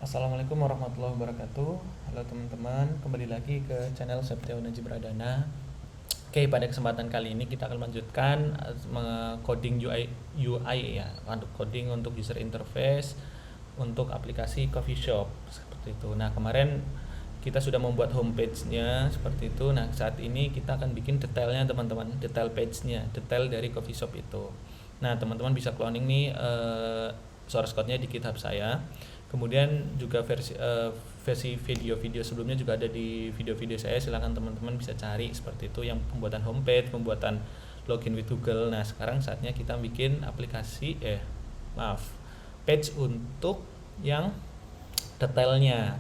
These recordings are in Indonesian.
Assalamualaikum warahmatullahi wabarakatuh. Halo teman-teman, kembali lagi ke channel Septio Najib Pradana. Oke, pada kesempatan kali ini kita akan melanjutkan coding UI ya, untuk coding untuk user interface untuk aplikasi coffee shop seperti itu. Nah, kemarin kita sudah membuat homepage-nya seperti itu. Nah, saat ini kita akan bikin detailnya teman-teman, detail page-nya, detail dari coffee shop itu. Nah, teman-teman bisa cloning nih source code-nya di GitHub saya. Kemudian juga versi video-video sebelumnya juga ada di video-video saya, silahkan teman-teman bisa cari seperti itu, yang pembuatan homepage, pembuatan login with Google. Nah, sekarang saatnya kita bikin aplikasi page untuk yang detailnya,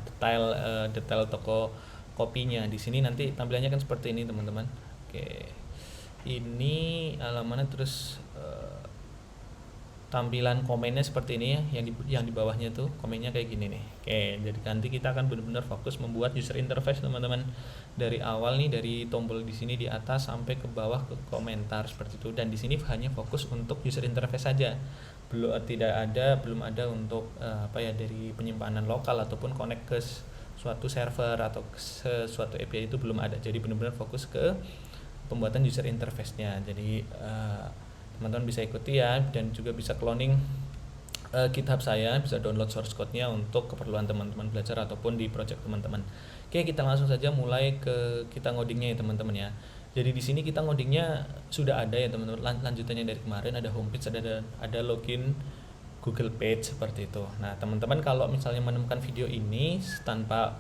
detail toko kopinya. Di sini nanti tampilannya kan seperti ini teman-teman. Oke, ini halamannya, terus tampilan komennya seperti ini ya, yang di bawahnya tuh komennya kayak gini nih. Oke, jadi nanti kita akan benar-benar fokus membuat user interface teman-teman, dari awal nih, dari tombol di sini di atas sampai ke bawah ke komentar seperti itu. Dan di sini hanya fokus untuk user interface saja, belum ada untuk dari penyimpanan lokal ataupun connect ke suatu server atau ke suatu API, itu belum ada. Jadi benar-benar fokus ke pembuatan user interface-nya. Jadi teman-teman bisa ikuti ya, dan juga bisa cloning GitHub saya, bisa download source code-nya untuk keperluan teman-teman belajar ataupun di project teman-teman. Oke, kita langsung saja mulai ke kita ngodingnya ya teman-teman ya. Jadi di sini kita ngodingnya sudah ada ya teman-teman, lanjutannya dari kemarin, ada homepage, ada login Google Page seperti itu. Nah, teman-teman kalau misalnya menemukan video ini tanpa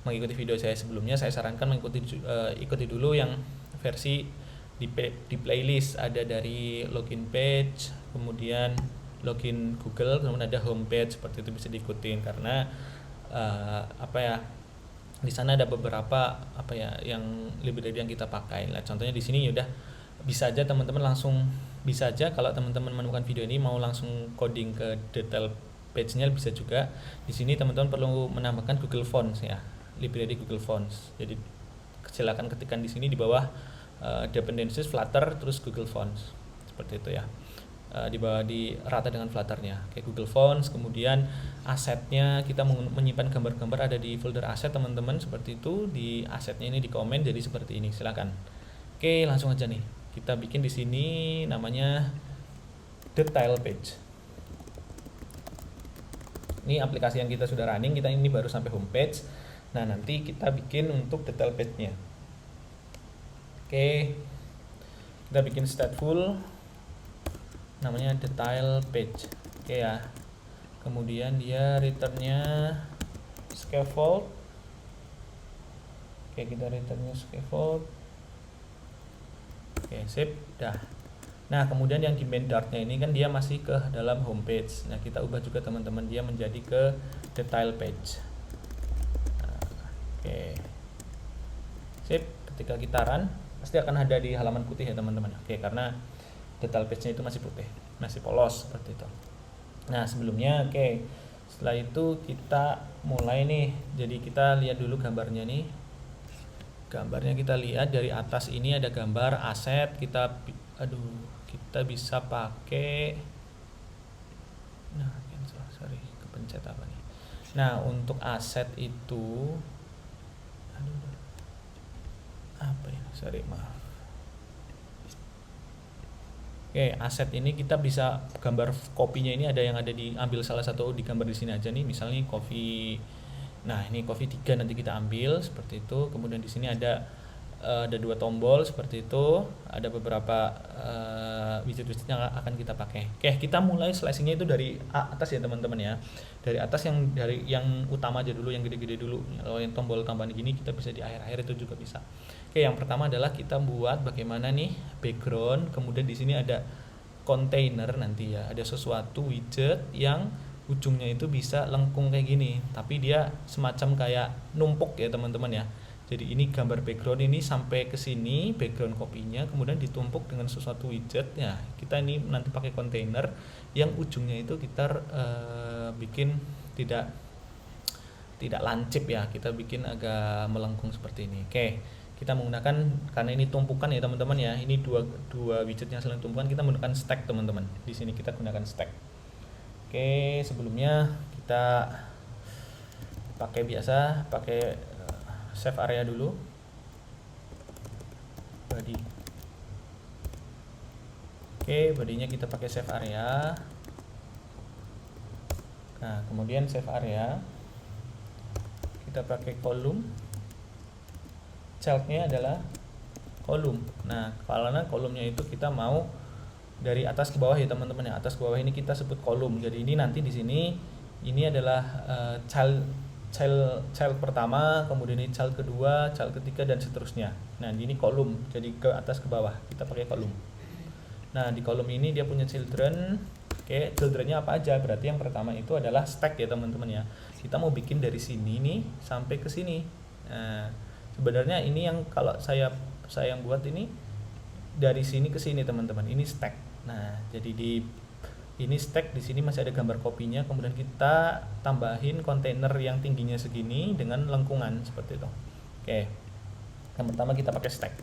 mengikuti video saya sebelumnya, saya sarankan ikuti dulu yang versi di playlist. Ada dari login page, kemudian login Google, kemudian ada homepage, seperti itu bisa diikutin karena di sana ada beberapa yang library yang kita pakai. Nah, contohnya di sini udah bisa aja teman-teman kalau teman-teman menemukan video ini mau langsung coding ke detail page-nya bisa juga. Di sini teman-teman perlu menambahkan Google Fonts ya, library Google Fonts. Jadi silakan ketikkan di sini di bawah dependencies Flutter terus Google Fonts seperti itu ya, di bawah di rata dengan Flutter-nya kayak Google Fonts. Kemudian asetnya kita menyimpan gambar-gambar ada di folder aset teman-teman, seperti itu. Di asetnya ini di komen jadi seperti ini, silakan. Oke, langsung aja nih kita bikin di sini, namanya detail page. Ini aplikasi yang kita sudah running, kita ini baru sampai homepage. Nah, nanti kita bikin untuk detail page-nya. Oke, kita bikin stateful namanya detail page. Oke ya, kemudian dia returnnya scaffold. Oke, kita returnnya scaffold. Oke, sip, dah. Nah, kemudian yang di main Dart-nya ini kan dia masih ke dalam homepage. Nah, kita ubah juga teman-teman dia menjadi ke detail page. Nah, oke, sip. Ketika kita run pasti akan ada di halaman putih ya teman-teman. Oke, karena detail page-nya itu masih putih, masih polos seperti itu. Nah, sebelumnya setelah itu kita mulai nih. Jadi kita lihat dulu gambarnya nih. Gambarnya kita lihat dari atas ini ada gambar aset. Kita bisa pakai kepencet apa nih. Nah, untuk aset itu maaf. Oke, aset ini kita bisa gambar kopinya, ini ada diambil salah satu digambar di sini aja nih, misalnya kopi. Nah, ini kopi 3 nanti kita ambil seperti itu. Kemudian di sini ada 2 tombol seperti itu. Ada beberapa widget-widget yang akan kita pakai. Oke, kita mulai slicingnya itu dari atas ya teman-teman ya. Dari atas, yang utama aja dulu, yang gede-gede dulu. Kalau yang tombol tambahan gini kita bisa di akhir-akhir itu juga bisa. Oke, yang pertama adalah kita buat bagaimana nih background. Kemudian di sini ada container nanti ya, ada sesuatu widget yang ujungnya itu bisa lengkung kayak gini, tapi dia semacam kayak numpuk ya teman-teman ya. Jadi ini gambar background ini sampai ke sini, background kopinya, kemudian ditumpuk dengan sesuatu widget ya. Kita ini nanti pakai container yang ujungnya itu kita bikin tidak lancip ya, kita bikin agak melengkung seperti ini. Oke, kita menggunakan, karena ini tumpukan ya teman-teman ya, ini dua widget yang saling tumpukan, kita menggunakan stack teman-teman. Di sini kita gunakan stack. Oke, sebelumnya kita pakai biasa, pakai save area dulu, body. Oke, bodinya kita pakai save area. Nah, kemudian save area kita pakai kolom, childnya adalah kolom. Nah, karena kolomnya itu kita mau dari atas ke bawah ya teman-teman ya, atas ke bawah ini kita sebut kolom. Jadi ini nanti di sini ini adalah child pertama, kemudian ini child kedua, child ketiga, dan seterusnya. Nah ini kolom, jadi ke atas ke bawah kita pakai kolom. Nah di kolom ini dia punya children. Oke, childrennya apa aja? Berarti yang pertama itu adalah stack ya teman-teman ya. Kita mau bikin dari sini nih sampai ke sini. Nah sebenarnya ini yang kalau saya yang buat ini dari sini ke sini teman-teman. Ini stack. Nah jadi ini stack, di sini masih ada gambar kopinya, kemudian kita tambahin kontainer yang tingginya segini dengan lengkungan seperti itu. Oke, yang pertama kita pakai stack.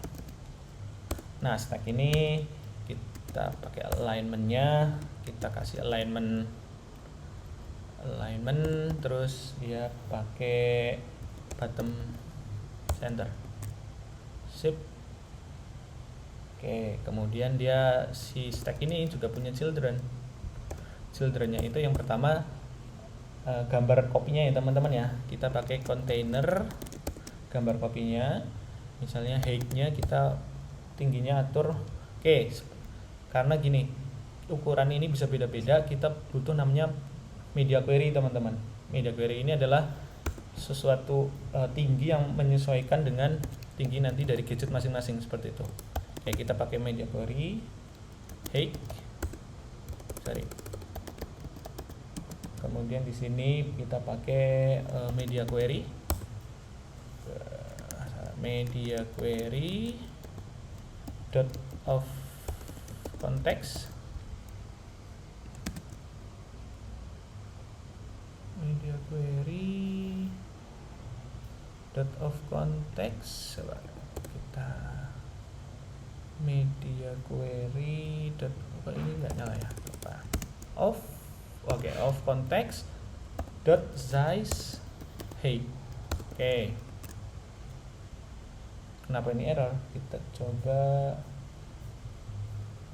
Nah stack ini kita pakai alignmentnya, kita kasih alignment, terus dia pakai bottom center, sip. Oke, kemudian dia si stack ini juga punya childrennya itu yang pertama gambar kopinya ya teman-teman ya. Kita pakai container gambar kopinya, misalnya height-nya kita tingginya atur. Oke, karena gini ukuran ini bisa beda-beda, kita butuh namanya media query teman-teman. Media query ini adalah sesuatu tinggi yang menyesuaikan dengan tinggi nanti dari gadget masing-masing seperti itu. Oke, kita pakai media query height, kemudian di sini kita pakai media query dot of context, media query dot of context. Coba kita media query dot, ini nggak nyala ya, coba of. Oke, of context dot size height. Oke, kenapa ini error? Kita coba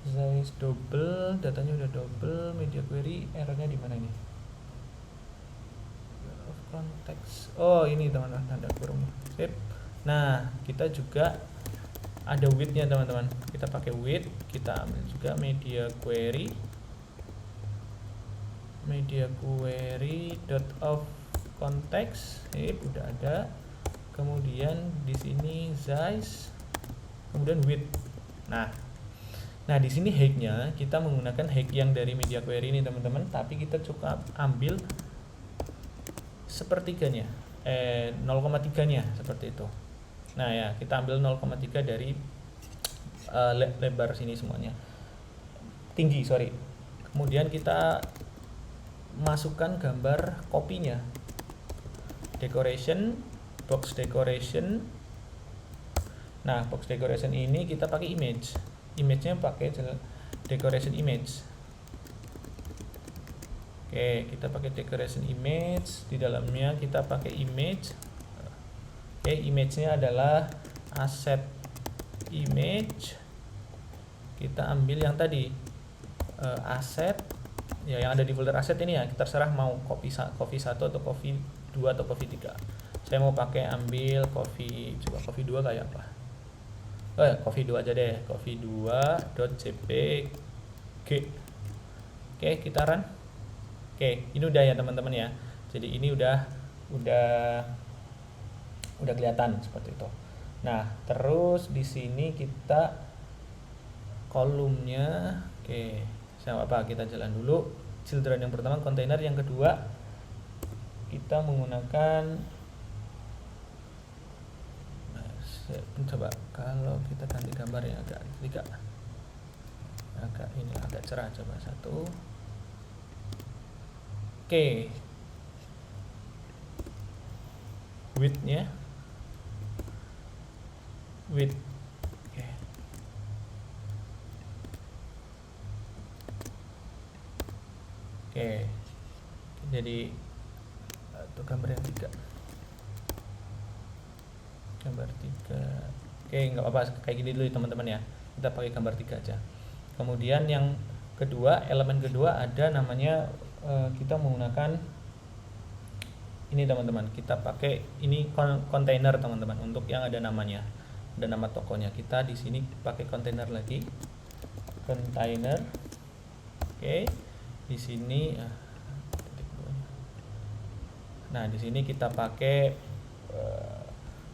size double, datanya udah double, media query errornya di mana ini? Of context, oh ini teman-teman, tanda kurung. Sip. Nah kita juga ada width-nya teman-teman, kita pakai width, kita ambil juga media query dot of context, udah ada. Kemudian di sini size, kemudian width. Nah di sini height-nya kita menggunakan height yang dari media query ini teman-teman, tapi kita cukup ambil sepertiganya, 0,3-nya seperti itu. Nah ya, kita ambil 0,3 dari lebar sini semuanya, tinggi, sorry. Kemudian kita masukkan gambar kopinya, decoration, box decoration. Nah box decoration ini kita pakai image-nya pakai decoration image. Oke, kita pakai decoration image, di dalamnya kita pakai image. Oke, image-nya adalah asset image. Kita ambil yang tadi asset ya, yang ada di folder aset ini ya, kita terserah mau copy 1 atau copy 2 atau copy 3. Saya mau pakai ambil copy, coba copy 2 kayak apa? Copy 2 aja deh, copy 2.jpg. Oke, kita run. Oke, ini udah ya teman-teman ya. Jadi ini udah kelihatan seperti itu. Nah, terus di sini kita kolomnya, oke, sama apa, kita jalan dulu. Children yang pertama kontainer, yang kedua kita menggunakan, coba kalau kita ganti gambar ya agak ini agak cerah, coba satu. Oke, width-nya width. Oke, jadi atau gambar yang 3. Gambar 3. Oke, nggak apa-apa, kayak gini dulu teman-teman ya. Kita pakai gambar 3 aja. Kemudian yang kedua, elemen kedua ada namanya kita menggunakan ini teman-teman. Kita pakai ini kontainer teman-teman untuk yang ada namanya. Ada nama tokonya. Kita di sini pakai kontainer lagi. Kontainer. Oke. Di sini nah, di sini kita pakai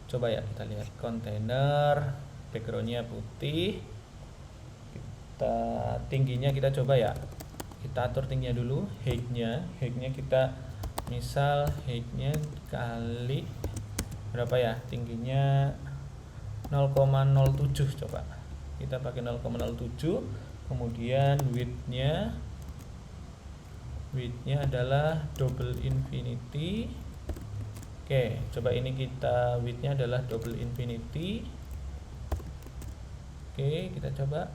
coba ya, kita lihat kontainer, backgroundnya putih, kita tingginya kita coba ya, kita atur tingginya dulu, height-nya kita misal height-nya kali berapa ya, tingginya 0,07 coba, kita pakai 0,07, kemudian width-nya adalah double infinity. Oke, coba ini kita width-nya adalah double infinity. Oke, kita coba.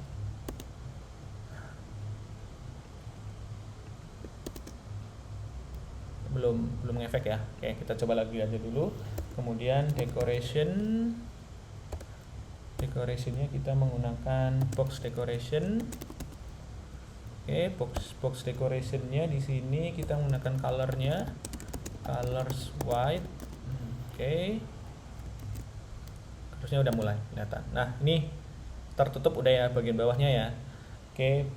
Belum ngefek ya. Oke, kita coba lagi aja dulu. Kemudian decorationnya kita menggunakan box decoration. Oke, box decorationnya di sini kita menggunakan colors white. Oke, terusnya udah mulai kelihatan. Nah, ini tertutup udah ya bagian bawahnya ya. Oke,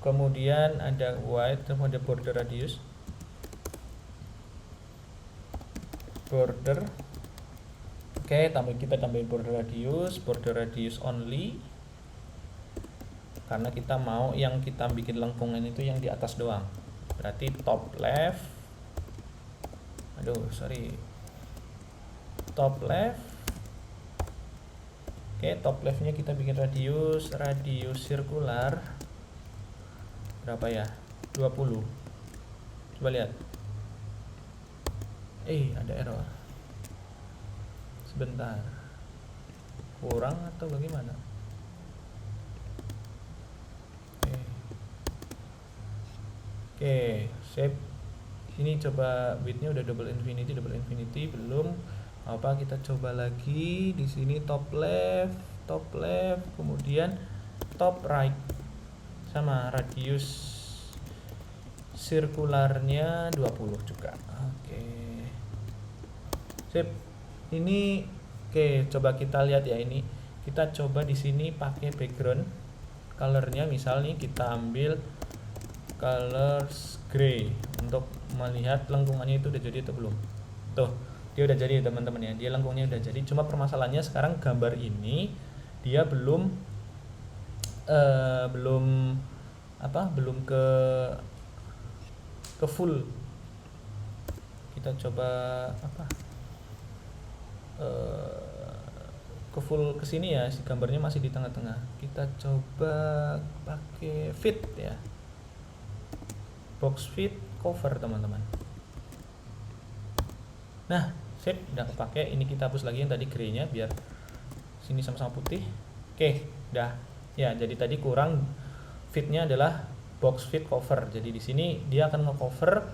kemudian ada white, ada border radius, border. Oke, kita tambahin border radius only, karena kita mau yang kita bikin lengkungan itu yang di atas doang. Berarti top left, top left. Oke, top leftnya kita bikin radius sirkular berapa ya, 20. Coba lihat, ada error sebentar, kurang atau bagaimana? Oke, save. Ini coba width-nya udah double infinity belum. Apa, kita coba lagi di sini top left, kemudian top right, sama radius sirkularnya 20 juga. Oke. Sip. Ini oke, coba kita lihat ya, ini kita coba di sini pakai background colornya, misal nih kita ambil colors gray untuk melihat lengkungannya itu udah jadi atau belum. Tuh, dia udah jadi teman-teman ya, dia lengkungnya udah jadi. Cuma permasalahannya sekarang gambar ini dia belum ke full. Kita coba ke full kesini ya, si gambarnya masih di tengah-tengah. Kita coba pakai fit ya, box fit cover teman-teman. Nah, sip, udah kepake. Ini kita hapus lagi yang tadi grey-nya biar sini sama-sama putih. Oke, udah. Ya, jadi tadi kurang fitnya adalah box fit cover. Jadi di sini dia akan nge-cover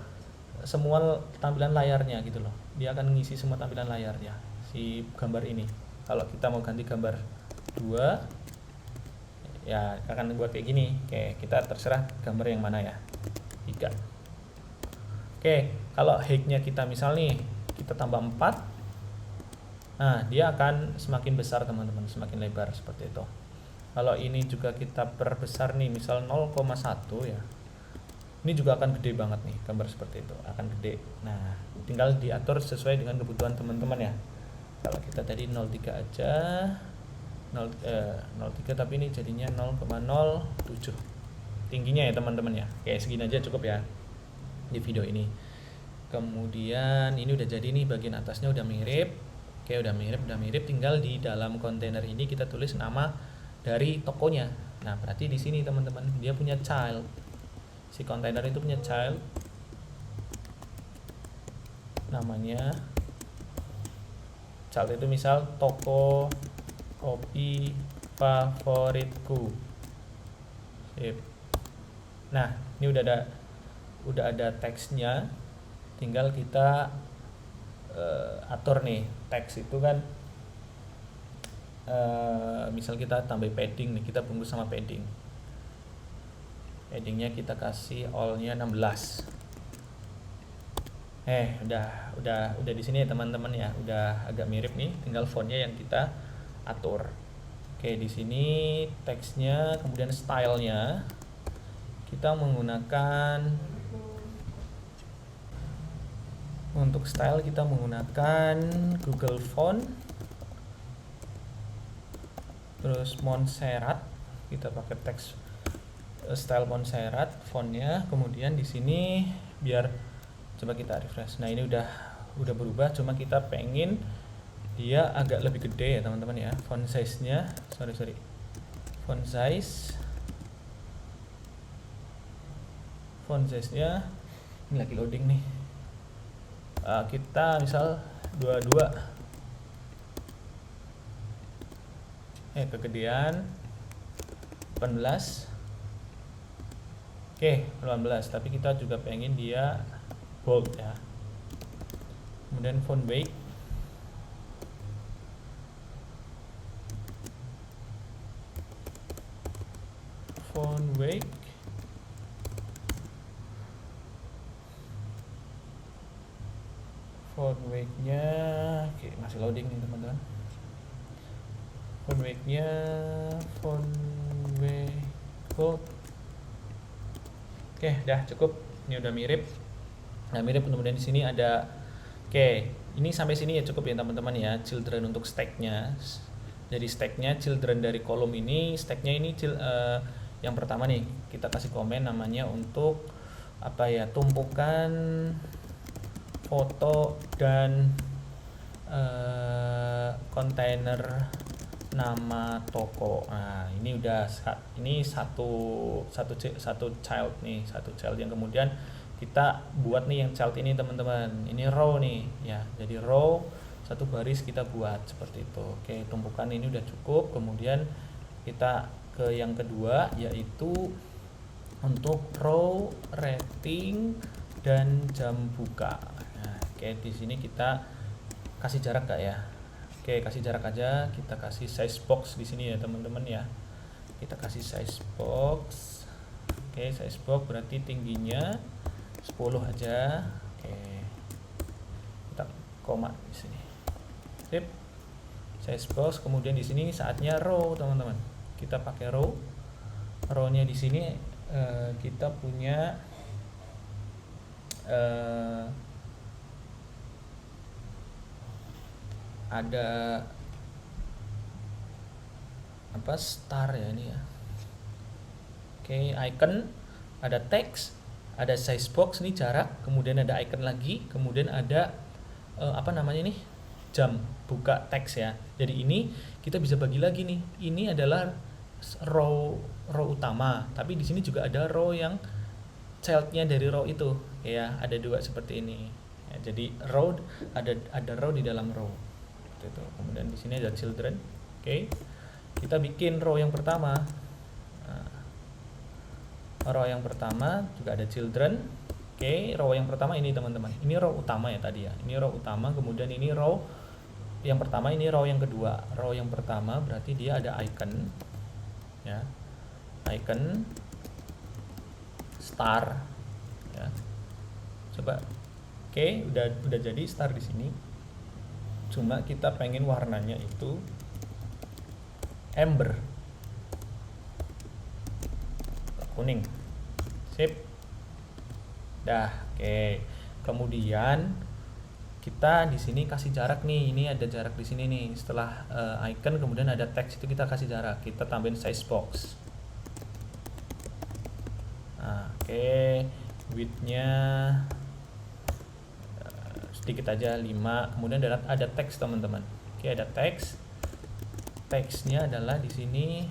semua tampilan layarnya gitu loh. Dia akan ngisi semua tampilan layarnya si gambar ini. Kalau kita mau ganti gambar 2 ya akan buat kayak gini. Oke, kita terserah gambar yang mana ya. 3. Oke, kalau height-nya kita misal nih kita tambah 4, nah dia akan semakin besar teman-teman, semakin lebar seperti itu. Kalau ini juga kita perbesar nih, misal 0,1 ya, ini juga akan gede banget nih, gambar seperti itu akan gede. Nah, tinggal diatur sesuai dengan kebutuhan teman-teman ya. Kalau kita tadi 0,3 aja, 0,3 tapi ini jadinya 0,07 tingginya ya teman-teman ya. Kayak segini aja cukup ya di video ini. Kemudian ini udah jadi nih, bagian atasnya udah mirip. Oke, udah mirip, tinggal di dalam kontainer ini kita tulis nama dari tokonya. Nah, berarti di sini teman-teman dia punya child. Si kontainer itu punya child. Namanya child itu misal toko kopi favoritku. Sip. Nah, ini udah ada teksnya. tinggal kita atur nih teks itu kan, misal kita tambah padding nih, kita bungkus sama paddingnya kita kasih all-nya 16. Udah di sini ya teman-teman ya, udah agak mirip nih, tinggal fontnya yang kita atur. Oke, di sini teksnya, kemudian stylenya kita menggunakan, untuk style kita menggunakan Google Font, terus Montserrat, kita pakai teks style Montserrat fontnya. Kemudian di sini biar, coba kita refresh. Nah, ini udah berubah, cuma kita pengen dia agak lebih gede ya teman-teman ya. Font size-nya, font size-nya ini lagi loading nih. Kita misal 22, kegedean 18. Oke, 18, tapi kita juga pengen dia bold ya. Kemudian font weight, font weight-nya oke, masih loading nih teman-teman. Font weight-nya bold. Oke, dah cukup. Ini udah mirip. Nah, mirip. Kemudian di sini ada, ini sampai sini ya cukup ya teman-teman ya. Children untuk stack-nya. Jadi stack-nya children dari kolom ini, stack-nya ini yang pertama nih, kita kasih komen namanya untuk apa ya, tumpukan foto dan kontainer nama toko. Nah, ini udah satu child nih, satu child yang kemudian kita buat nih yang child ini teman-teman. Ini row nih ya. Jadi row satu baris kita buat seperti itu. Oke, tumpukan ini udah cukup. Kemudian kita ke yang kedua, yaitu untuk row, rating, dan jam buka. Nah, di sini kita kasih jarak gak ya? Kasih jarak aja, kita kasih size box di sini ya teman-teman ya. Kita kasih size box. Size box berarti tingginya 10 aja. Kita koma di sini. Sip. Size box, kemudian di sini saatnya row teman-teman. Kita pakai row. Row-nya di sini kita punya ada apa, star ya ini ya. Icon, ada teks, ada size box nih jarak, kemudian ada icon lagi, kemudian ada apa namanya nih, jam buka teks ya. Jadi ini kita bisa bagi lagi nih. Ini adalah row utama, tapi di sini juga ada row yang childnya dari row itu ya, ada dua seperti ini ya. Jadi row ada row di dalam row itu. Kemudian di sini ada children. Kita bikin row yang pertama. Nah, row yang pertama juga ada children. Row yang pertama ini teman-teman. Ini row utama ya tadi ya. Ini row utama, kemudian ini row yang pertama, ini row yang kedua. Row yang pertama berarti dia ada icon ya. Icon, star ya. Coba. Udah jadi star di sini. Cuma kita pengen warnanya itu amber, kuning. Sip. Dah, kemudian kita di sini kasih jarak nih. Ini ada jarak di sini nih. Setelah icon kemudian ada teks, itu kita kasih jarak. Kita tambahin size box. Nah, width-nya sedikit aja 5. Kemudian ada teks teman-teman. Ada teks. Teksnya adalah di sini.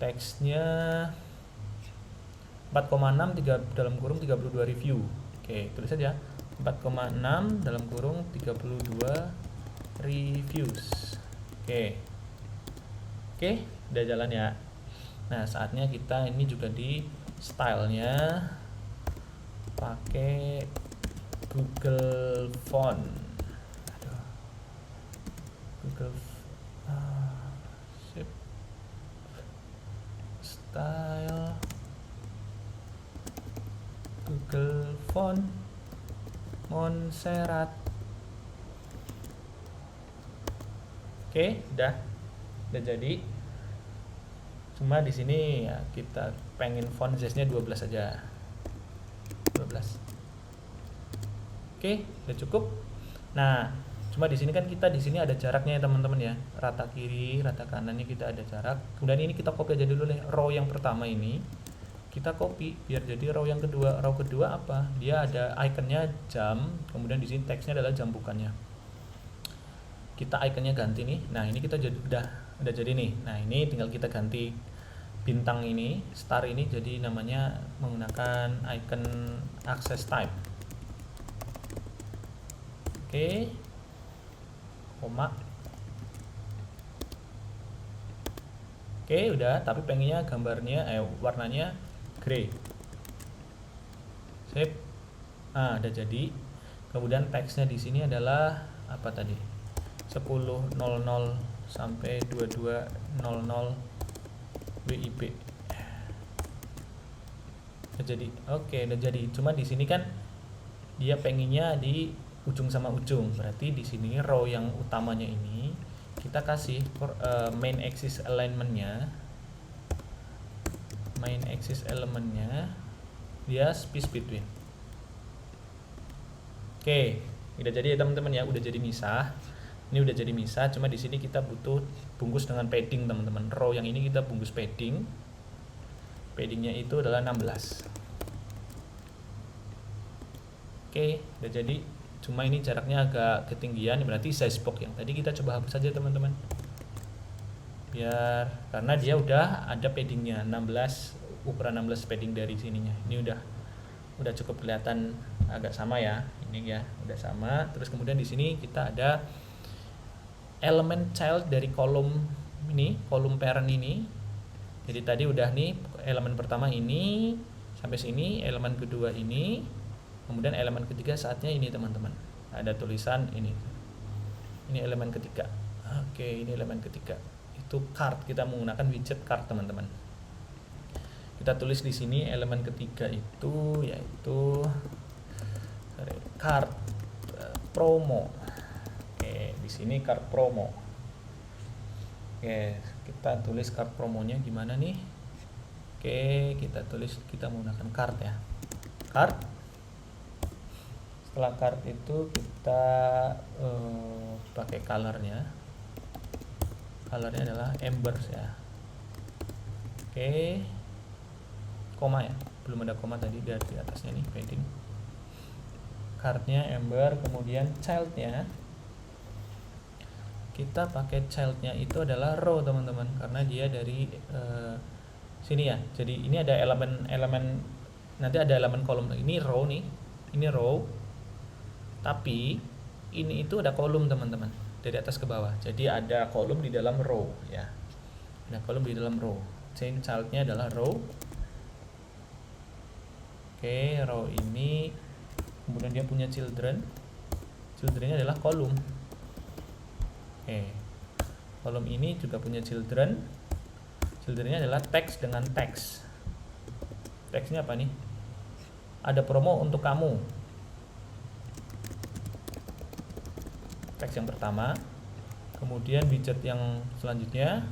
Teksnya 4,6 dalam kurung 32 review. Tulis saja 4,6 dalam kurung 32 reviews. Udah jalan ya. Nah, saatnya kita ini juga di stylenya pakai Google Font. Aduh. Google sip. Style Google Font Montserrat. Oke, udah jadi. Cuma di sini ya kita pengen font size-nya 12 aja. 12. Oke, udah cukup. Nah, cuma di sini kan kita di sini ada jaraknya ya teman-teman ya. Rata kiri, rata kanannya kita ada jarak. Kemudian ini kita copy aja dulu nih. Row yang pertama ini kita copy biar jadi row yang kedua. Row kedua apa? Dia ada ikonnya jam, kemudian di sini teksnya adalah jam bukannya. Kita ikonnya ganti nih. Nah, ini kita udah jadi nih. Nah, ini tinggal kita ganti bintang ini, star ini jadi namanya menggunakan icon access type. Oke. Koma. Oke, udah, tapi pengennya gambarnya warnanya grey. Sip. Nah, udah jadi. Kemudian teksnya di sini adalah apa tadi? 10.00 sampai 22.00 WIB. Udah jadi. Oke, udah jadi. Cuma di sini kan dia pengennya di ujung sama ujung. Berarti di sini row yang utamanya ini kita kasih main axis alignment-nya. Main axis elemennya dia space between. Oke, udah jadi ya teman-teman ya, udah jadi misah. Ini udah jadi misah, cuma di sini kita butuh bungkus dengan padding teman-teman. Row yang ini kita bungkus padding. Paddingnya itu adalah 16. Oke, udah jadi. Cuma ini jaraknya agak ketinggian, berarti size box yang tadi kita coba hapus saja teman-teman. Biar karena dia udah ada paddingnya 16, ukuran 16 padding dari sininya. Ini udah cukup kelihatan agak sama ya. Ini ya, udah sama. Terus kemudian di sini kita ada elemen child dari kolom ini, kolom parent ini. Jadi tadi udah nih elemen pertama ini sampai sini, elemen kedua ini, kemudian elemen ketiga saatnya ini teman-teman. Ada tulisan ini. Ini elemen ketiga. Oke, ini elemen ketiga. Itu card, kita menggunakan widget card teman-teman. Kita tulis di sini elemen ketiga itu yaitu card promo. Oke, di sini card promo. Oke, kita tulis card promonya gimana nih? Oke, kita tulis, kita menggunakan card ya. Card. Setelah card itu kita pakai colornya. Colornya adalah embers ya. Oke. Koma ya. Belum ada koma tadi di atasnya nih padding. Cardnya ember, kemudian childnya kita pakai childnya itu adalah row teman-teman, karena dia dari sini ya. Jadi ini ada elemen nanti ada elemen kolom. Ini row nih, ini row, tapi ini itu ada kolom teman-teman dari atas ke bawah. Jadi ada kolom di dalam row ya. Ada kolom di dalam row. Chain childnya adalah row. Oke, row ini kemudian dia punya childrennya adalah kolom. Oke, kolom ini juga punya childrennya adalah teks dengan teks. Teksnya apa nih? Ada promo untuk kamu. Teks yang pertama. Kemudian widget yang selanjutnya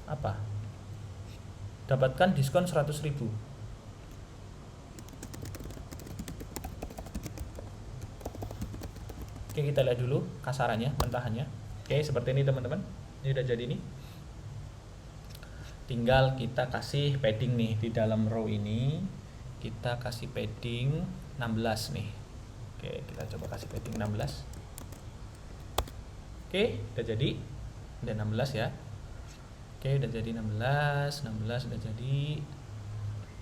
apa? Dapatkan diskon 100.000. Oke, kita lihat dulu kasarannya, mentahannya. Oke, seperti ini teman-teman. Ini udah jadi nih. Tinggal kita kasih padding nih di dalam row ini. Kita kasih padding 16 nih. Oke, kita coba kasih padding 16. Oke, udah jadi. Udah 16 ya. Oke, udah jadi 16 udah jadi.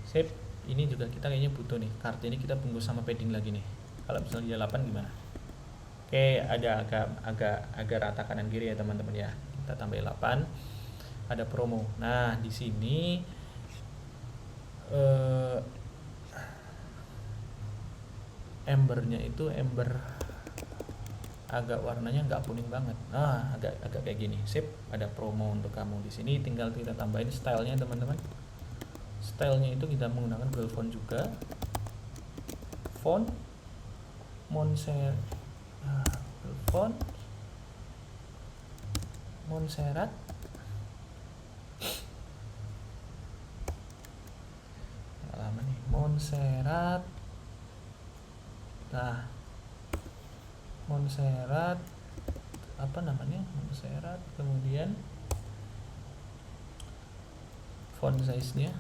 Sip. Ini juga kita kayaknya butuh nih. Kartu ini kita bungkus sama padding lagi nih. Kalau misalnya 8 gimana? Oke, ada agak rata kanan kiri ya teman-teman ya. Kita tambah 8. Ada promo. Nah, di sini embernya itu ember agak warnanya nggak kuning banget, agak kayak gini. Sip, ada promo untuk kamu di sini. Tinggal kita tambahin stylenya teman-teman. Stylenya itu kita menggunakan Google Font juga. Font Font Montserrat lama nih, Montserrat. Nah, Montserrat apa namanya, Montserrat, kemudian font size nya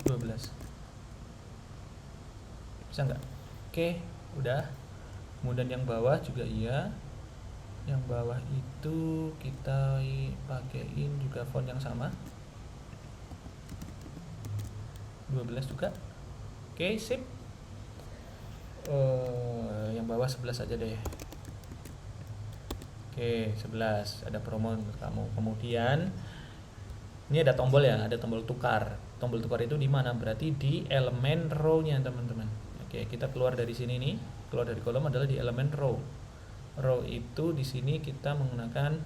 12, bisa nggak? Oke, udah. Kemudian yang bawah juga iya, yang bawah itu kita pakein juga font yang sama 12 juga. Oke, sip. Yang bawah 11 aja deh. Oke, 11 ada promo untuk kamu. Kemudian ini ada tombol ya, ada tombol tukar. Tombol tukar itu di mana? Berarti di elemen row-nya teman-teman. Oke, kita keluar dari sini nih, keluar dari kolom adalah di elemen row. Row itu di sini kita menggunakan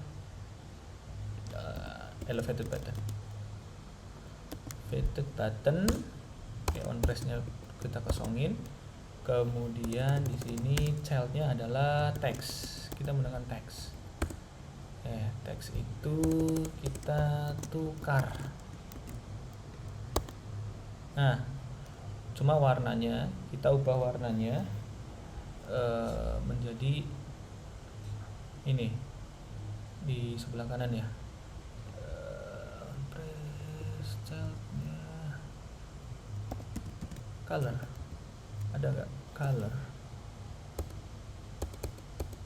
elevated button. Oke, on press-nya kita kosongin. Kemudian di sini child-nya adalah text. Kita menggunakan text. Text itu kita tukar. Nah, cuma warnanya kita ubah warnanya menjadi ini di sebelah kanan ya. Press child-nya color, ada nggak color?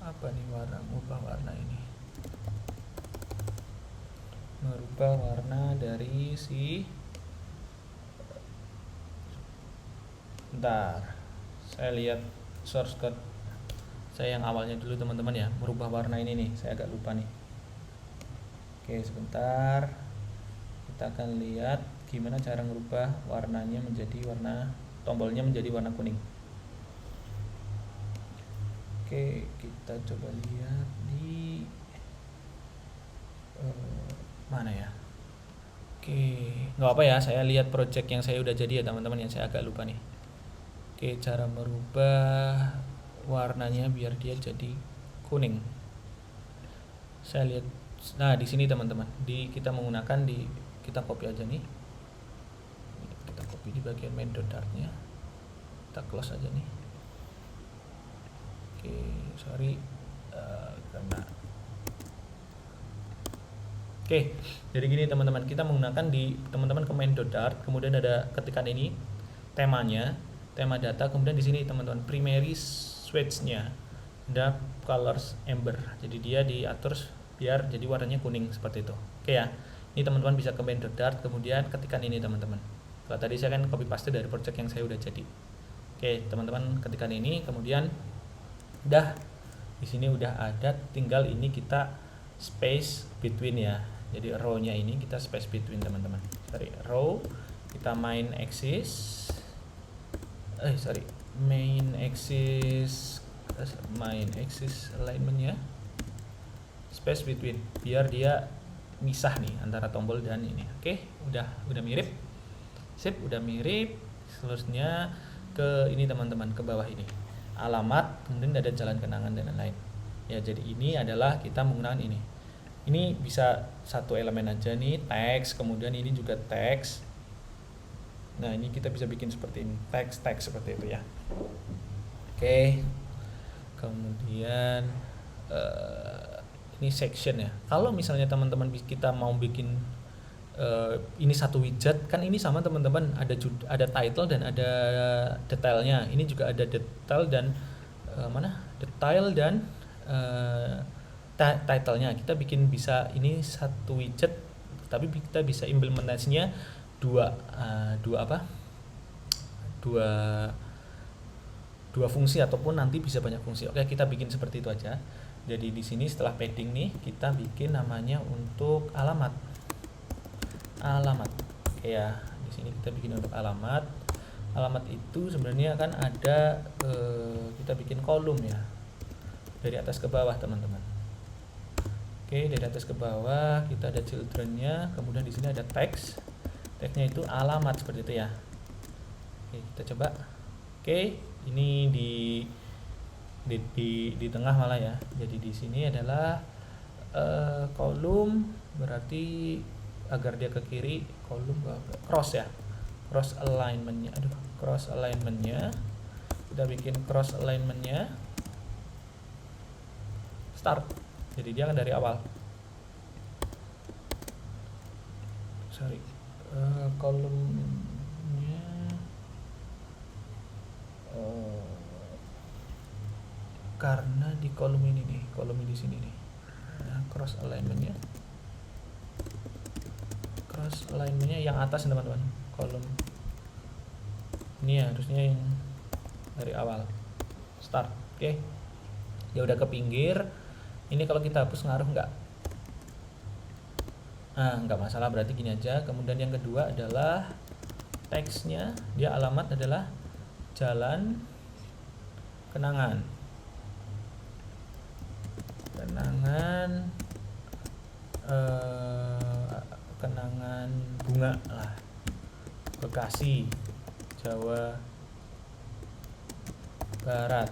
Apa nih warna? Ubah warna ini, merubah warna dari si, bentar, saya lihat source code saya yang awalnya dulu teman-teman ya, merubah warna ini nih, saya agak lupa nih. Oke, sebentar, kita akan lihat gimana cara merubah warnanya menjadi warna, tombolnya menjadi warna kuning. Oke, kita coba lihat di mana ya. Oke, nggak apa ya, saya lihat project yang saya udah jadi ya teman-teman, yang saya agak lupa nih. Oke, cara merubah warnanya biar dia jadi kuning. Saya lihat, nah di sini teman-teman, kita menggunakan kita copy aja nih. Kita copy di bagian main dartnya. Kita close aja nih. Oke, sorry karena Oke, jadi gini teman-teman, kita menggunakan di teman-teman ke main.dart, kemudian ada ketikan ini temanya, tema data, kemudian di sini teman-teman primary switch-nya ada colors amber. Jadi dia diatur biar jadi warnanya kuning seperti itu. Oke ya. Ini teman-teman bisa ke main.dart, kemudian ketikan ini teman-teman. Kalau tadi saya kan copy paste dari project yang saya udah jadi. Oke, teman-teman ketikan ini, kemudian udah di sini udah ada, tinggal ini kita space between ya. Jadi row-nya ini kita space between teman-teman. Row kita main axis alignment-nya space between biar dia misah nih antara tombol dan ini. Oke, udah mirip. Sip, udah mirip. Seterusnya ke ini teman-teman, ke bawah ini. Alamat, kemudian ada jalan kenangan dan lain-lain. Ya, jadi ini adalah kita menggunakan ini. Ini bisa satu elemen aja nih, teks, kemudian ini juga teks. Nah, ini kita bisa bikin seperti ini, teks seperti itu ya. Oke. Kemudian ini section ya. Kalau misalnya teman-teman kita mau bikin ini satu widget, kan ini sama teman-teman, ada title dan ada detailnya. Ini juga ada detail dan detail dan title-nya. Kita bikin bisa ini satu widget, tapi kita bisa implementasinya dua fungsi ataupun nanti bisa banyak fungsi. Oke, kita bikin seperti itu aja. Jadi di sini setelah padding nih, kita bikin namanya untuk alamat. Oke ya, di sini kita bikin untuk alamat alamat itu sebenarnya kan ada kita bikin kolom ya, dari atas ke bawah teman-teman. Oke, dari atas ke bawah kita ada children-nya, kemudian di sini ada teks. Teksnya itu alamat seperti itu ya. Oke, kita coba. Oke, ini di tengah malah ya. Jadi di sini adalah kolom, berarti agar dia ke kiri, kolom cross ya. Cross alignment-nya. Cross alignment-nya. Kita bikin cross alignment-nya. Start. Jadi dia kan dari awal. Sorry. Kolomnya karena di kolom ini nih, kolom di sini nih. Nah, cross alignment-nya. Cross alignment-nya yang atas teman-teman. Kolom ini ya, harusnya yang dari awal. Start. Oke. Ya udah ke pinggir. Ini kalau kita hapus ngaruh nggak? Nah, nggak masalah, berarti gini aja. Kemudian yang kedua adalah teksnya, dia alamat adalah Jalan Kenangan. Kenangan Bunga lah, Bekasi, Jawa Barat.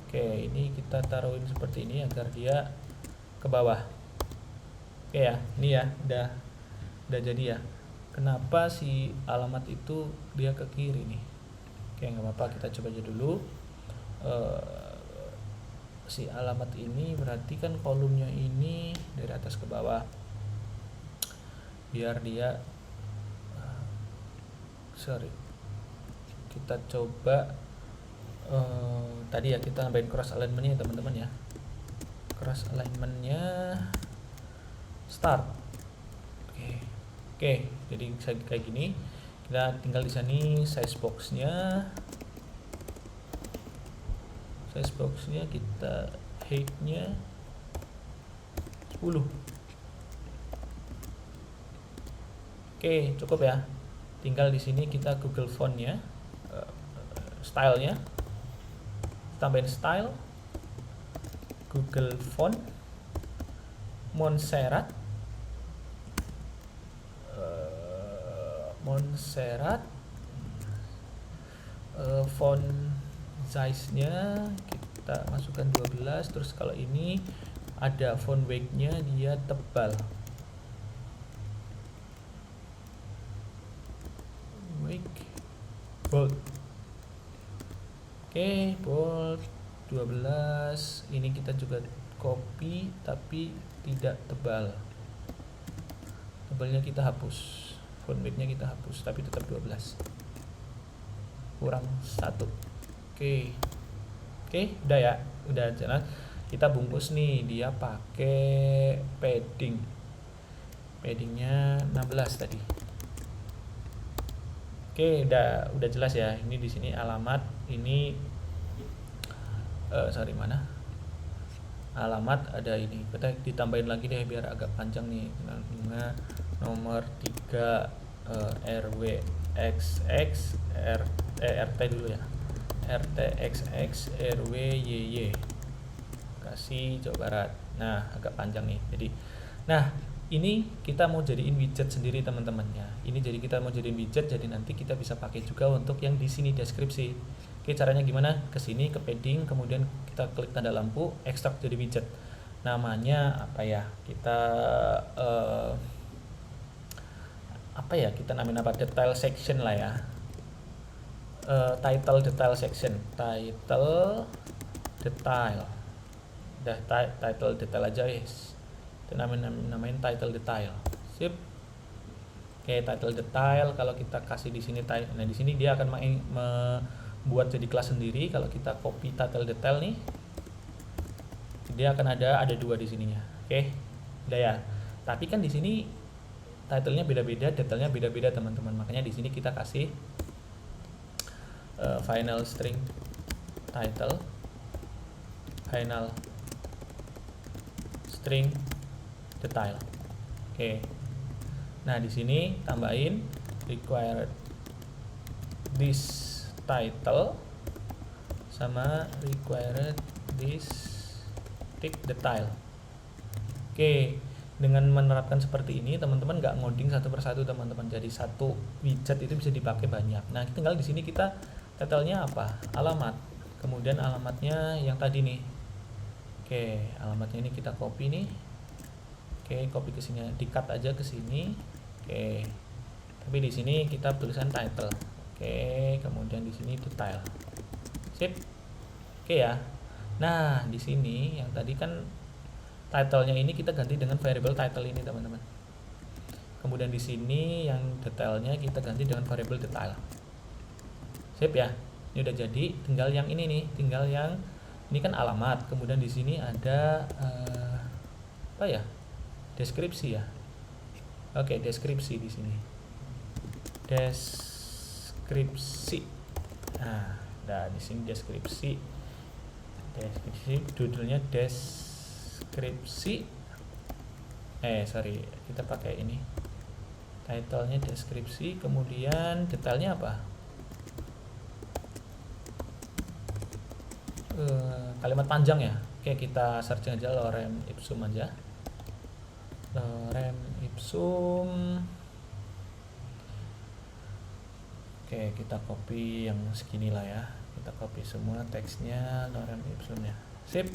Oke, ini kita taruhin seperti ini agar dia ke bawah. Oke ya, ini ya udah jadi ya. Kenapa si alamat itu dia ke kiri nih? Oke, nggak apa-apa, kita coba aja dulu. Si alamat ini berarti kan kolomnya ini dari atas ke bawah. Biar dia kita coba tadi ya, kita nambahin cross alignment-nya teman-teman ya. Cross alignment-nya start. Oke, jadi kayak gini. Kita tinggal di sini size box-nya. Size box-nya kita height-nya 10. Oke, cukup ya. Tinggal di sini kita Google font-nya, style-nya. Tambahin style, Google font, Montserrat, font size-nya kita masukkan 12. Terus kalau ini ada font weight-nya, dia tebal. Weight bold. Oke, bold 12. Ini kita juga copy tapi tidak tebal. Tebalnya kita hapus. Font weight-nya kita hapus tapi tetap 12. Kurang 1. Oke, udah ya. Udah jalan. Kita bungkus nih, dia pakai padding. Paddingnya 16 tadi. Oke, udah jelas ya. Ini di sini alamat, ini mana? Alamat ada ini. Kita ditambahin lagi deh biar agak panjang nih. Bunga nomor 3 RW XX RT dulu ya. RT XX RW YY. Bekasi, Jawa Barat. Nah, agak panjang nih. Jadi ini kita mau jadiin widget sendiri teman-teman ya. Ini jadi kita mau jadiin widget, jadi nanti kita bisa pakai juga untuk yang di sini deskripsi. Oke, caranya gimana? Ke sini ke padding, kemudian kita klik tanda lampu, ekstrak jadi widget. Namanya apa ya? Kita kita namain apa? Detail section lah ya. Title detail section. Title detail. Udah title detail aja guys. Namain title detail. Sip. Oke, title detail kalau kita kasih di sini nah di sini dia akan membuat jadi kelas sendiri. Kalau kita copy title detail nih, dia akan ada 2 di sininya. Oke. Udah ya. Tapi kan di sini title-nya beda-beda, detailnya beda-beda teman-teman. Makanya di sini kita kasih final string title, final string detail. Oke. Nah, di sini tambahin required this title sama required this tick the tile. Oke, dengan menerapkan seperti ini teman-teman nggak ngoding satu persatu teman-teman, jadi satu widget itu bisa dipakai banyak. Nah tinggal di sini kita title-nya apa, alamat, kemudian alamatnya yang tadi nih. Oke, alamatnya ini kita copy nih. Oke, copy ke sini, di-cut aja ke sini. Oke, tapi di sini kita tulisan title. Oke, kemudian di sini detail. Sip. Oke ya. Nah di sini yang tadi kan title-nya ini kita ganti dengan variable title ini teman-teman. Kemudian di sini yang detailnya kita ganti dengan variable detail. Sip ya. Ini udah jadi. Tinggal yang ini nih. Tinggal yang ini kan alamat. Kemudian di sini ada apa ya? Deskripsi ya. Oke, deskripsi di sini. Deskripsi. Nah, di sini deskripsi. Deskripsi judulnya deskripsi. Kita pakai ini. Title-nya deskripsi, kemudian detailnya apa? Kalimat panjang ya. Oke, kita searching aja lorem ipsum aja. Lorem ipsum. Oke, kita copy yang segini lah ya. Kita copy semua teksnya lorem ipsumnya. Sip.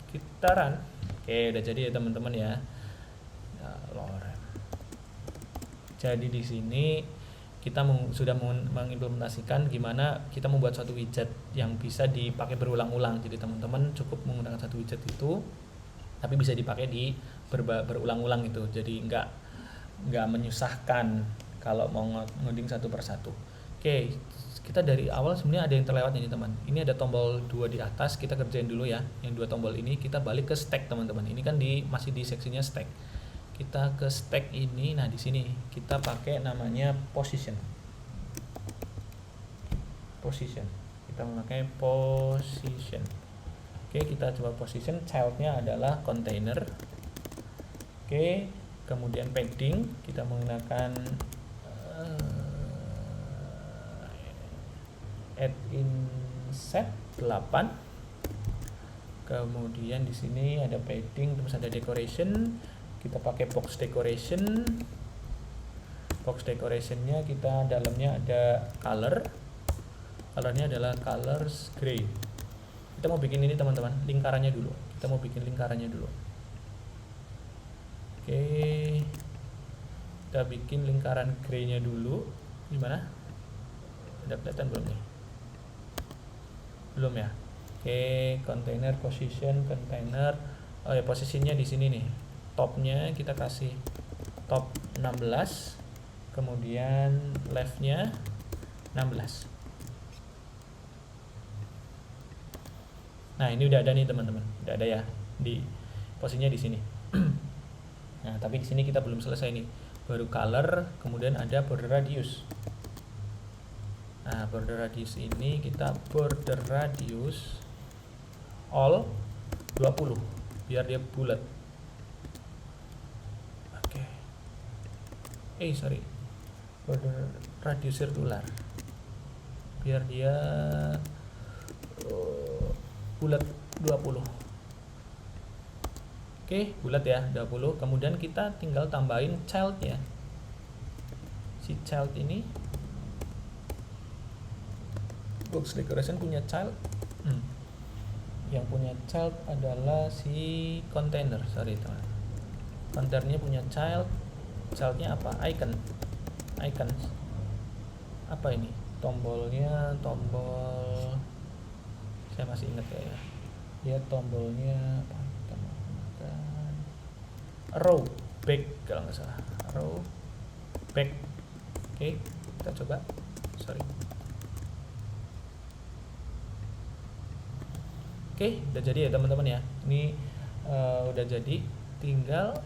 Kita run. Oke, udah jadi ya teman-teman ya. Lorem. Jadi di sini kita sudah mengimplementasikan gimana kita membuat suatu widget yang bisa dipakai berulang-ulang. Jadi teman-teman cukup menggunakan satu widget itu, tapi bisa dipakai di berulang-ulang itu. Jadi nggak menyusahkan kalau mau ngoding satu persatu. Oke, kita dari awal sebenarnya ada yang terlewat ini teman. Ini ada tombol 2 di atas, kita kerjain dulu ya. Yang 2 tombol ini kita balik ke stack teman-teman. Ini kan masih di seksinya stack. Kita ke stack ini. Nah di sini kita pakai namanya position. Kita memakai position. Oke, kita coba position. Childnya adalah container. Oke, kemudian padding kita menggunakan add inset 8. Kemudian di sini ada padding, terus ada decoration. Kita pakai box decoration. Box decorationnya kita dalamnya ada color. Colornya adalah colors gray. Kita mau bikin ini teman-teman, lingkarannya dulu. Oke, kita bikin lingkaran gray-nya dulu. Gimana? Udah kelihatan belum nih? Belum ya? Oke, container position container. Oh ya, posisinya di sini nih. Topnya kita kasih top 16, kemudian leftnya 16. Nah ini udah ada nih teman-teman, udah ada ya di posisinya di sini. Nah tapi di sini kita belum selesai nih, baru color, kemudian ada border radius. Nah border radius ini kita border radius all 20 biar dia bulat. Border radius sirkular biar dia bulat 20. Oke, bulat ya 20. Kemudian kita tinggal tambahin childnya. Si child ini box decoration punya child. Yang punya child adalah si container. Teman. Containernya punya child. Childnya apa? Icon. Apa ini? Tombolnya tombol. Saya masih ingat ya. Dia tombolnya apa? Kita menggunakan row back kalau nggak salah. Row back. Oke, kita coba. Oke, udah jadi ya teman-teman ya. Ini udah jadi. Tinggal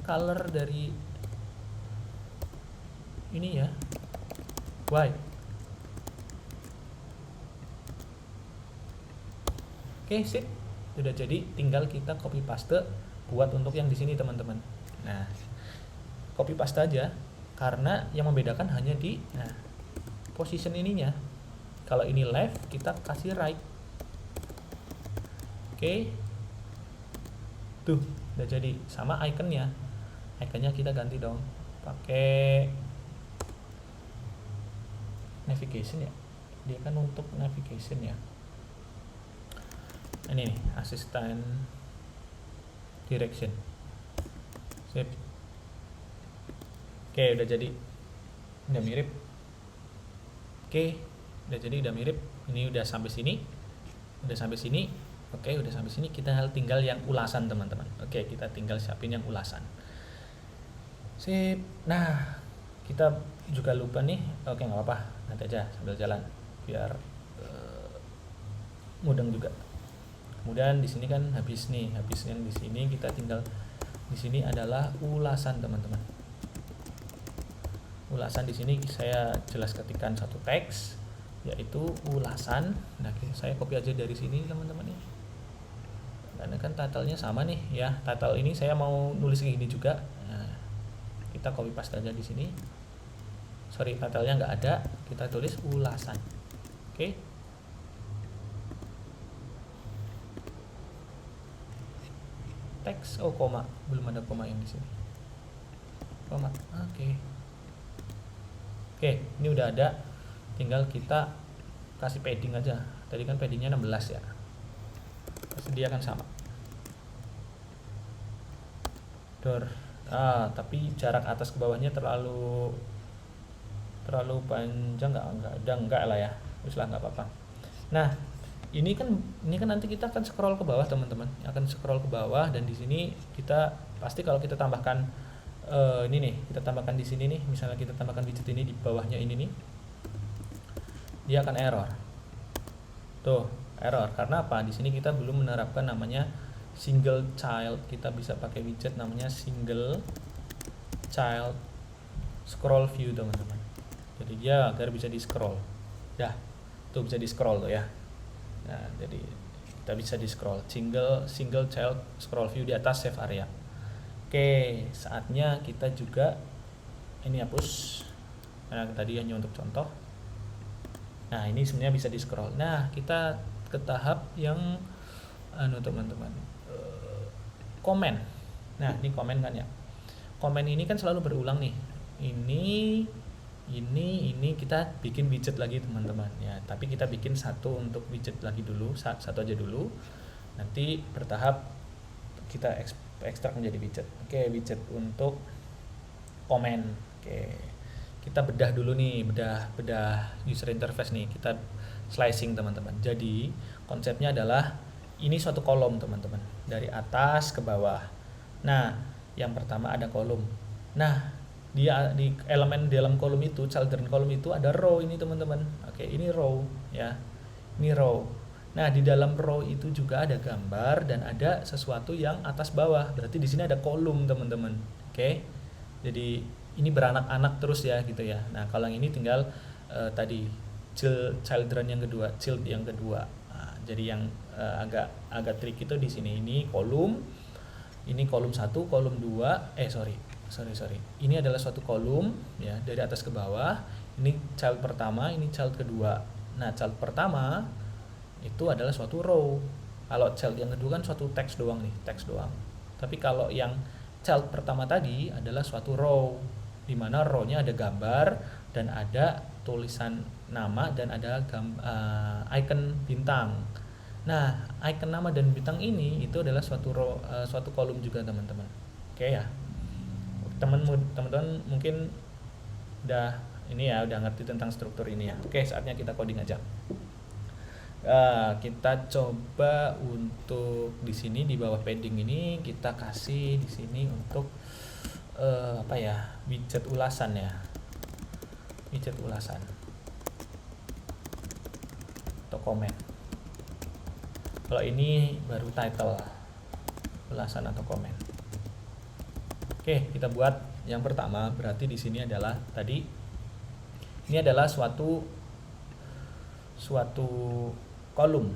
color dari ini ya, white. Oke, sip. Sudah jadi, tinggal kita copy paste buat untuk yang di sini teman-teman. Nah, copy paste aja karena yang membedakan hanya di position ininya. Kalau ini left, kita kasih right. Oke. Tuh, udah jadi. Sama iconnya. Iconnya kita ganti dong. Pakai navigation ya. Dia kan untuk navigation ya. Ini nih, assistant direction. Sip. Oke, udah jadi. Udah mirip. Oke, udah jadi, udah mirip. Ini udah sampai sini. Udah sampai sini. Oke, udah sampai sini. Kita tinggal yang ulasan, teman-teman. Oke, kita tinggal siapin yang ulasan. Sip. Nah, kita juga lupa nih. Oke, nggak apa-apa. Nanti aja sambil jalan biar mudeng juga. Kemudian di sini kan habis yang di sini kita tinggal di sini adalah ulasan, teman-teman. Ulasan di sini saya jelas ketikkan satu teks yaitu ulasan. Nah, saya copy aja dari sini, teman-teman ya. Karena kan title-nya sama nih ya. Title ini saya mau nulis kayak gini juga. Nah, kita copy paste aja di sini. Sorry, title-nya nggak ada. Kita tulis ulasan. Oke. Teks, koma, belum ada koma yang di sini. Koma, oke. Oke, ini udah ada. Tinggal kita kasih padding aja. Tadi kan paddingnya 16 ya. Dia kan sama. Door. Tapi jarak atas ke bawahnya terlalu panjang, enggak lah ya. Terus lah, nggak apa-apa. Nah, ini kan nanti kita akan scroll ke bawah, teman-teman. Akan scroll ke bawah, dan di sini kita pasti kalau kita tambahkan ini nih, kita tambahkan di sini nih, misalnya kita tambahkan widget ini di bawahnya ini nih, dia akan error. Tuh, error karena apa? Di sini kita belum menerapkan namanya single child. Kita bisa pakai widget namanya single child scroll view, teman-teman. Jadi dia agar bisa di scroll. Dah, tuh bisa di scroll tuh ya. Nah, jadi kita bisa di scroll single child scroll view di atas save area. Oke, saatnya kita juga ini hapus. Nah, tadi hanya untuk contoh. Nah, ini sebenarnya bisa di scroll. Nah, kita ke tahap yang teman-teman, komen. Nah, ini komen kan ya. Komen ini kan selalu berulang nih. Ini kita bikin widget lagi, teman-teman ya. Tapi kita bikin satu untuk widget lagi dulu, satu aja dulu. Nanti bertahap kita ekstrak menjadi widget. Oke, widget untuk komen. Oke, kita bedah dulu nih, bedah user interface nih. Kita slicing, teman-teman. Jadi konsepnya adalah ini suatu kolom, teman-teman, dari atas ke bawah. Nah, yang pertama ada kolom. Nah, di elemen dalam kolom itu, children kolom itu ada row ini, teman-teman. Oke, ini row ya. Ini row. Nah, di dalam row itu juga ada gambar dan ada sesuatu yang atas bawah. Berarti di sini ada kolom, teman-teman. Oke. Jadi ini beranak-anak terus ya gitu ya. Nah, kalau yang ini tinggal tadi children yang kedua, child yang kedua. Nah, jadi yang agak trik itu di sini, ini kolom. Ini kolom 1, kolom 2. Sorry. Ini adalah suatu kolom ya, dari atas ke bawah. Ini child pertama, ini child kedua. Nah, child pertama itu adalah suatu row. Kalau child yang kedua kan suatu teks doang nih, teks doang. Tapi kalau yang child pertama tadi adalah suatu row, di mana row-nya ada gambar dan ada tulisan nama dan ada icon bintang. Nah, icon nama dan bintang ini itu adalah suatu row, suatu kolom juga, teman-teman. Oke ya. Teman-teman mungkin udah ngerti tentang struktur ini ya. Oke, saatnya kita coding aja. Kita coba untuk di sini di bawah padding ini kita kasih di sini untuk widget ulasan ya. Widget ulasan atau komen. Kalau ini baru title, ulasan atau komen. Oke, kita buat yang pertama. Berarti di sini adalah tadi ini adalah suatu kolom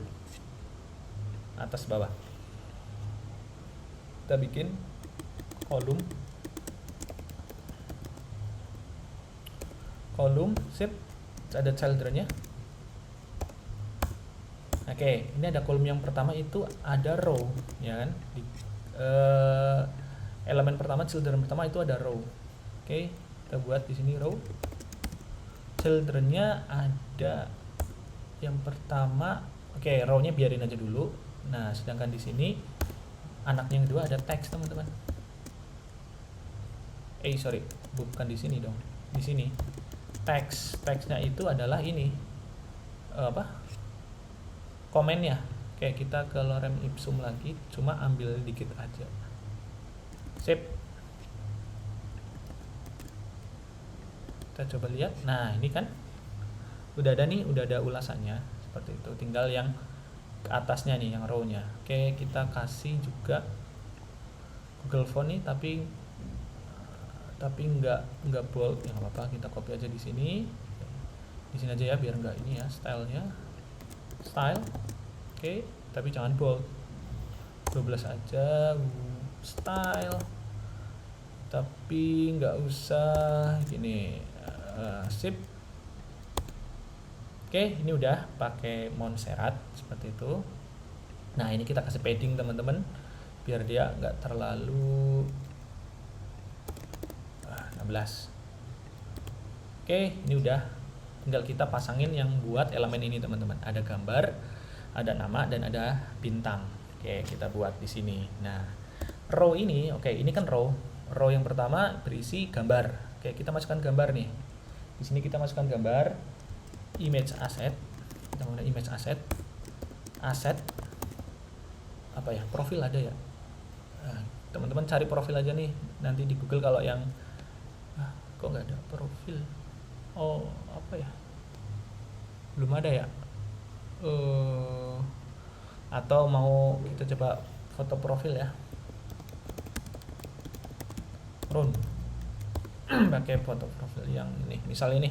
atas bawah. Kita bikin kolom sip. ada children-nya. Oke, ini ada kolom yang pertama itu ada row, ya kan? Elemen pertama, children pertama itu ada row. Oke, kita buat di sini row. Children-nya ada yang pertama. Oke, row-nya biarin aja dulu. Nah, sedangkan di sini anaknya yang kedua ada text, teman-teman. Sorry, bukan di sini dong. Di sini. Text-nya itu adalah ini. Komennya. Oke, kita ke lorem ipsum lagi, cuma ambil dikit aja. Sip. Kita coba lihat. Nah, ini kan udah ada nih, udah ada ulasannya seperti itu. Tinggal yang ke atasnya nih, yang row-nya. Oke, kita kasih juga Google Font nih, tapi nggak bold, ya nggak apa-apa, kita copy aja di sini. Di sini aja ya, biar nggak ini ya, style. Oke, tapi jangan bold. 12 aja, style. Tapi nggak usah gini. Sip. Oke, ini udah pakai Montserrat seperti itu. Nah, ini kita kasih padding, teman-teman, biar dia nggak terlalu 16. Oke, ini udah. Tinggal kita pasangin yang buat elemen ini, teman-teman. Ada gambar, ada nama, dan ada bintang. Oke, kita buat di sini. Nah, row ini, oke, ini kan row. Row yang pertama berisi gambar. Oke, kita masukkan gambar nih. Di sini kita masukkan gambar, image asset. Kita menggunakan image asset. Apa ya? Profil ada ya. Nah, teman-teman cari profil aja nih. Nanti di Google kalau yang kok nggak ada profil. Oh, apa ya? Belum ada ya? Atau mau kita coba foto profil ya? Run. Pakai foto profil yang ini. Misal ini.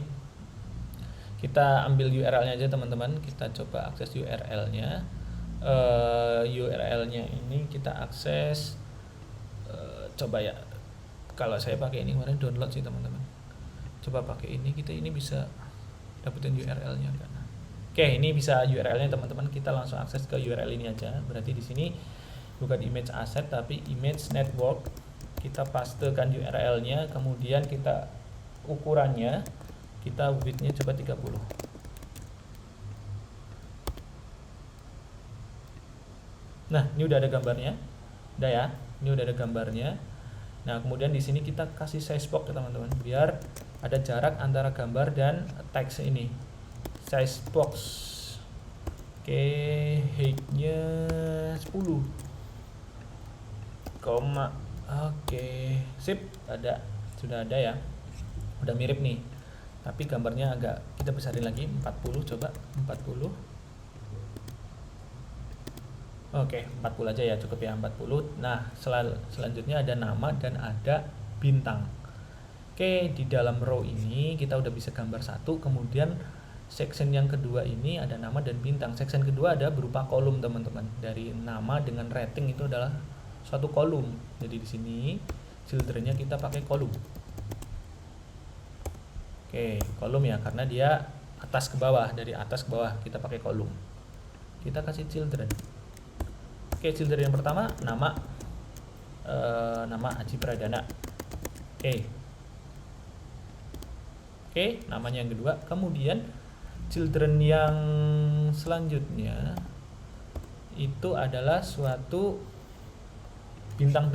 Kita ambil URL-nya aja, teman-teman. Kita coba akses URL-nya. URL-nya ini kita akses. Coba ya. Kalau saya pakai ini kemarin download sih, teman-teman. Coba pakai ini, kita ini bisa dapetin URL-nya kan. Oke, ini bisa URL-nya, teman-teman. Kita langsung akses ke URL ini aja. Berarti di sini bukan image asset tapi image network. Kita pastekan URL-nya, kemudian kita ukurannya, kita width-nya coba 30. Nah, ini udah ada gambarnya. Udah ya. Ini udah ada gambarnya. Nah, kemudian di sini kita kasih size box, teman-teman, biar ada jarak antara gambar dan teks ini. Size box. Oke, height-nya 10. Oke, sip, sudah ada ya. Udah mirip nih. Tapi gambarnya agak kita besarin lagi, 40, coba 40. Oke, 40 aja ya, cukup ya, 40. Nah, selanjutnya ada nama dan ada bintang. Oke, di dalam row ini kita udah bisa gambar satu, kemudian section yang kedua ini ada nama dan bintang. Section kedua ada berupa kolom, teman-teman. Dari nama dengan rating itu adalah suatu kolom. Jadi di sini children-nya kita pakai kolom. Oke, kolom ya, karena dia atas ke bawah, dari atas ke bawah kita pakai kolom. Kita kasih children. Oke, children yang pertama nama Aji Pradana. Oke, namanya yang kedua. Kemudian children yang selanjutnya itu adalah suatu bintang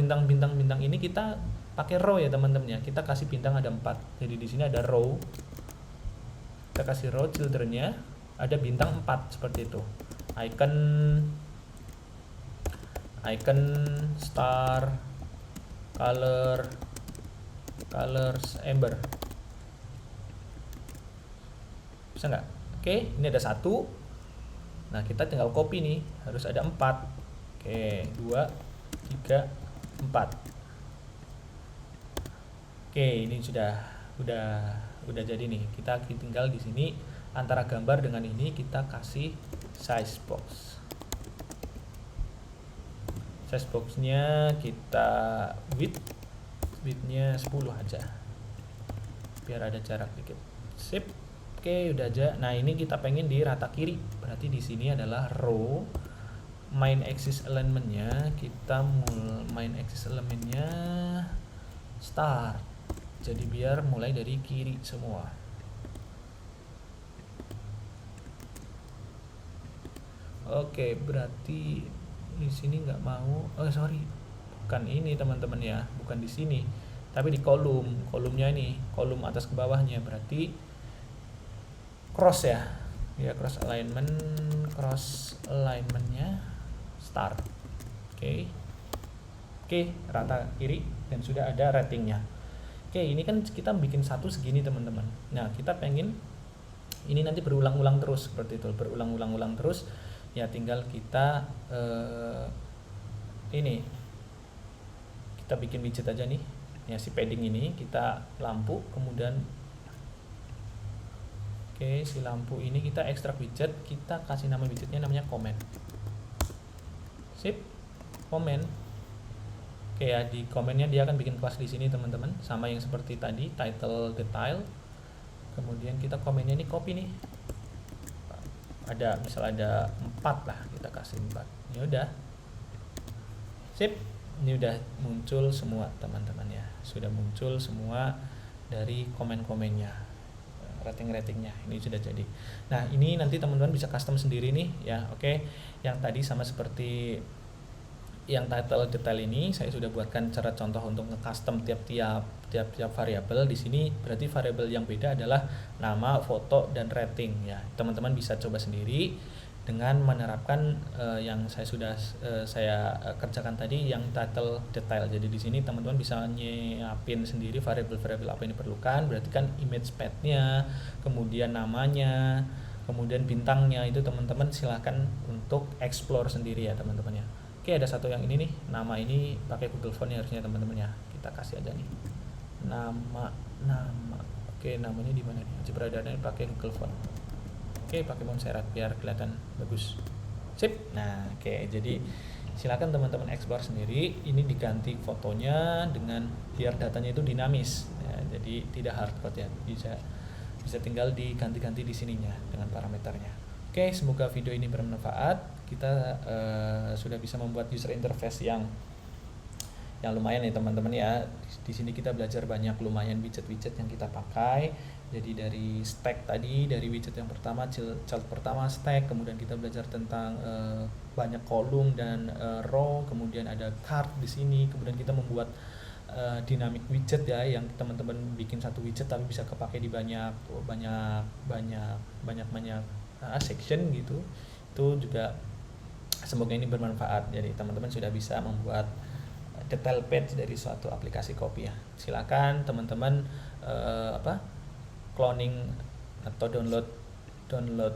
ini kita pakai row ya, teman-teman ya. Kita kasih bintang ada 4. Jadi di sini ada row. Kita kasih row, children-nya ada bintang 4 seperti itu. Icon, star, colors, amber. Bisa nggak? Oke, ini ada 1. Nah, kita tinggal copy nih, harus ada 4. Oke, 2, 3, 4. Oke, ini sudah jadi nih. Kita tinggal di sini antara gambar dengan ini kita kasih size box. Size box-nya kita width-nya 10 aja. Biar ada jarak dikit. Sip. Oke, udah aja. Nah, ini kita pengen di rata kiri. Berarti di sini adalah row. Main axis alignment-nya kita main axis alignment-nya start. Jadi biar mulai dari kiri semua. Oke, berarti di sini nggak mau. Oh, sorry. Bukan ini teman-teman ya, bukan di sini. Tapi di kolumnya ini, kolom atas ke bawahnya. Berarti cross ya, cross alignmentnya start. Oke, rata kiri dan sudah ada ratingnya. Oke, ini kan kita bikin satu segini teman-teman. Nah, kita pengen ini nanti berulang-ulang terus seperti itu, berulang-ulang terus. Ya tinggal kita ini kita bikin widget aja nih. Ya si padding ini kita lampu, kemudian si lampu ini kita ekstrak widget, kita kasih nama widgetnya namanya comment. Sip, comment. Oke ya, di komennya dia akan bikin kelas di sini teman-teman, sama yang seperti tadi, title detail. Kemudian kita komennya ini copy nih. Ada misal ada 4 lah, kita kasih 4. Ya udah. Sip, ini udah muncul semua teman-teman ya. Sudah muncul semua dari komen-komennya. Rating-ratingnya ini sudah jadi. Nah, ini nanti teman-teman bisa custom sendiri nih ya. Oke. Yang tadi sama seperti yang title detail ini saya sudah buatkan cara contoh untuk nge-custom tiap-tiap variabel. Di sini berarti variabel yang beda adalah nama, foto, dan rating ya. Teman-teman bisa coba sendiri dengan menerapkan yang saya kerjakan tadi, yang title detail. Jadi di sini teman-teman bisa nyiapin sendiri variabel-variabel apa yang diperlukan. Berarti kan image path-nya, kemudian namanya, kemudian bintangnya, itu teman-teman silahkan untuk explore sendiri ya teman-teman ya. Oke, ada satu yang ini nih, nama ini pakai Google Font ya harusnya teman-teman ya. Kita kasih aja nih nama. Oke, namanya di mana nih? Beradaannya pakai Google Font. Oke, pakai Montserrat biar kelihatan bagus. Sip. Nah, oke, jadi silakan teman-teman explore sendiri. Ini diganti fotonya dengan biar datanya itu dinamis. Ya, jadi tidak hardcode ya. Bisa tinggal diganti-ganti di sininya dengan parameternya. Oke, semoga video ini bermanfaat. Kita sudah bisa membuat user interface yang lumayan ya teman-teman ya. Di sini kita belajar banyak lumayan widget-widget yang kita pakai. Jadi dari stack tadi, dari widget yang pertama, child pertama stack, kemudian kita belajar tentang banyak kolom dan row, kemudian ada card di sini, kemudian kita membuat dynamic widget ya, yang teman-teman bikin satu widget tapi bisa kepake di banyak section gitu. Itu juga semoga ini bermanfaat. Jadi teman-teman sudah bisa membuat detail page dari suatu aplikasi copy ya. Silakan teman-teman cloning atau download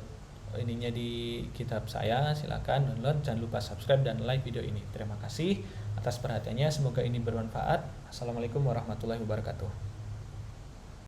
ininya di GitHub saya. Silakan download, jangan lupa subscribe dan like video ini. Terima kasih atas perhatiannya, semoga ini bermanfaat. Assalamualaikum warahmatullahi wabarakatuh.